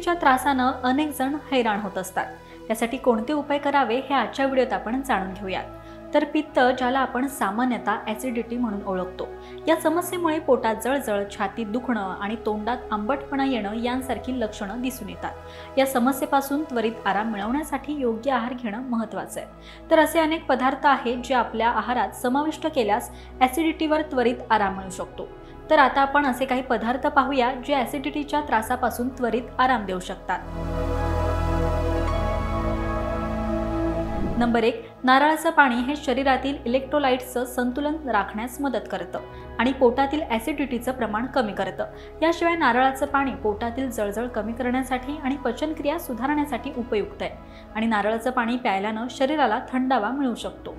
ॲसिडिटीच्या त्रासानं अनेक जण हैराण होत असतात। त्यासाठी कोणते उपाय करावे हे आजच्या व्हिडिओत आपण जाणून घेऊयात। तर पित्त, ज्याला आपण सामान्यतः ॲसिडिटी म्हणून ओळखतो, या समस्येमुळे पोटात जळजळ, छातीत दुखणं आणि तोंडात आंबटपणा येणं यांसारखी लक्षणं दिसून येतात। या समस्येपासून त्वरित आराम मिळवण्यासाठी योग्य आहार घेणं महत्त्वाचं आहे। तर असे अनेक पदार्थ आहेत जे आपल्या आहारात समाविष्ट केल्यास ॲसिडिटीवर त्वरित आराम मिळू शकतो। तर आता आपण असे काही पदार्थ पाहूया जे ॲसिडिटीच्या त्रासापासून त्वरित आराम देऊ शकतात। नंबर 1, नारळाचं पाणी हे शरीरातील इलेक्ट्रोलाइट्सचं संतुलन राखण्यास मदत करतं आणि पोटातील ॲसिडिटीचं प्रमाण कमी करतं। याशिवाय नारळाचं पाणी पोटातील जळजळ कमी करण्यासाठी आणि पचनक्रिया सुधारण्यासाठी उपयुक्त आहे आणि नारळाचं पाणी प्यायल्यानं शरीराला थंडावा मिळू शकतो।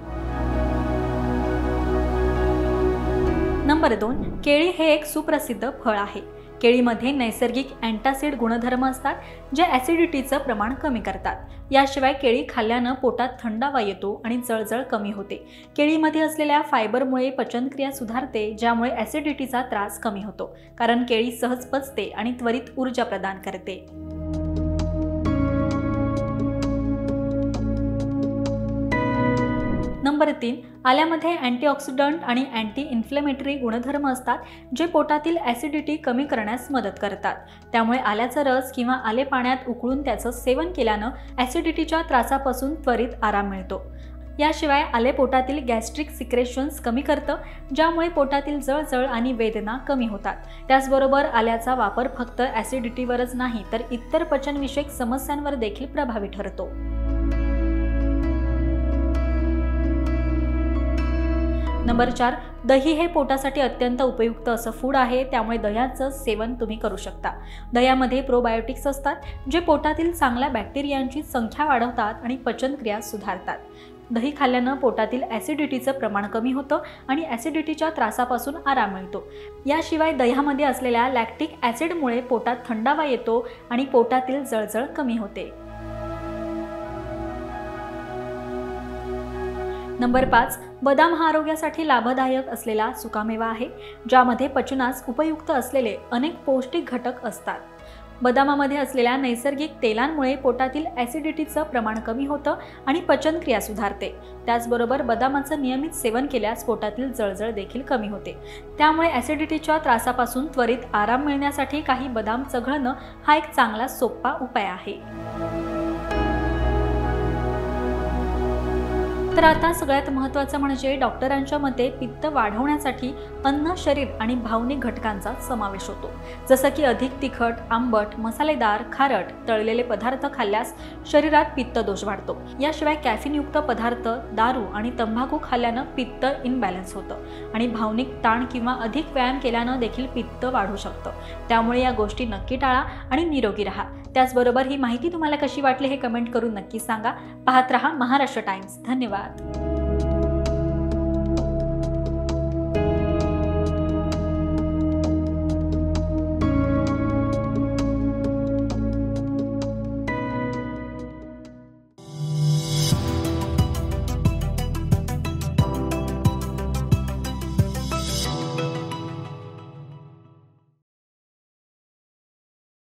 नंबर 2, केळी हे एक सुप्रसिद्ध फळ आहे। केळीमध्ये नैसर्गिक अँटासिड गुणधर्म असतात जे ॲसिडिटीचं प्रमाण कमी करतात। याशिवाय केळी खाल्ल्यानं पोटात थंडावा येतो आणि जळजळ कमी होते। केळीमध्ये असलेल्या फायबरमुळे पचनक्रिया सुधारते, ज्यामुळे ॲसिडिटीचा त्रास कमी होतो, कारण केळी सहज पचते आणि त्वरित ऊर्जा प्रदान करते। नंबर 3, आल्यामध्ये अँटीऑक्सिडंट आणि अँटी इन्फ्लेमेटरी गुणधर्म असतात जे पोटातील ॲसिडिटी कमी करण्यास मदत करतात। त्यामुळे आल्याचा रस किंवा आले पाण्यात उकळून त्याचं सेवन केल्यानं ॲसिडिटीच्या त्रासापासून त्वरित आराम मिळतो। याशिवाय आले पोटातील गॅस्ट्रिक सिक्रेशन्स कमी करतं, ज्यामुळे पोटातील जळजळ आणि वेदना कमी होतात। त्याचबरोबर आल्याचा वापर फक्त ॲसिडिटीवरच नाही तर इतर पचनविषयक समस्यांवर देखील प्रभावी ठरतो। नंबर 4, दही हे पोटासाठी अत्यंत उपयुक्त असं फूड आहे, त्यामुळे दह्याचं सेवन तुम्ही करू शकता। दह्यामध्ये प्रोबायोटिक्स असतात जे पोटातील चांगल्या बॅक्टेरियांची संख्या वाढवतात आणि पचनक्रिया सुधारतात। दही खाल्ल्यानं पोटातील ॲसिडिटीचं प्रमाण कमी होतं आणि ॲसिडिटीच्या त्रासापासून आराम मिळतो। याशिवाय दह्यामध्ये असलेल्या लॅक्टिक ॲसिडमुळे पोटात थंडावा येतो आणि पोटातील जळजळ कमी होते। नंबर 5, बदाम हा आरोग्यासाठी लाभदायक असलेला सुकामेवा आहे, ज्यामध्ये पचनास उपयुक्त असलेले अनेक पौष्टिक घटक असतात। बदामामध्ये असलेल्या नैसर्गिक तेलांमुळे पोटातील ॲसिडिटीचं प्रमाण कमी होतं आणि पचनक्रिया सुधारते। त्याचबरोबर बदामाचं नियमित सेवन केल्यास पोटातील जळजळ देखील कमी होते। त्यामुळे ॲसिडिटीच्या त्रासापासून त्वरित आराम मिळण्यासाठी काही बदाम चघळणं हा एक चांगला सोपा उपाय आहे। तर आता सगळ्यात महत्त्वाचं म्हणजे डॉक्टरांच्या मते पित्त वाढवण्यासाठी अन्न, शरीर आणि भावनिक घटकांचा समावेश होतो, जसं की अधिक तिखट, आंबट, मसालेदार, खारट, तळलेले पदार्थ खाल्ल्यास शरीरात पित्त दोष वाढतो। याशिवाय कॅफीनयुक्त पदार्थ, दारू आणि तंबाखू खाल्ल्यानं पित्त इनबॅलन्स होतं आणि भावनिक ताण किंवा अधिक व्यायाम केल्यानं देखील पित्त वाढू शकतं। त्यामुळे या गोष्टी नक्की टाळा आणि निरोगी राहा। त्याचबरोबर ही माहिती तुम्हाला कशी वाटली हे कमेंट करून नक्की सांगा। पाहत रहा महाराष्ट्र टाइम्स। धन्यवाद।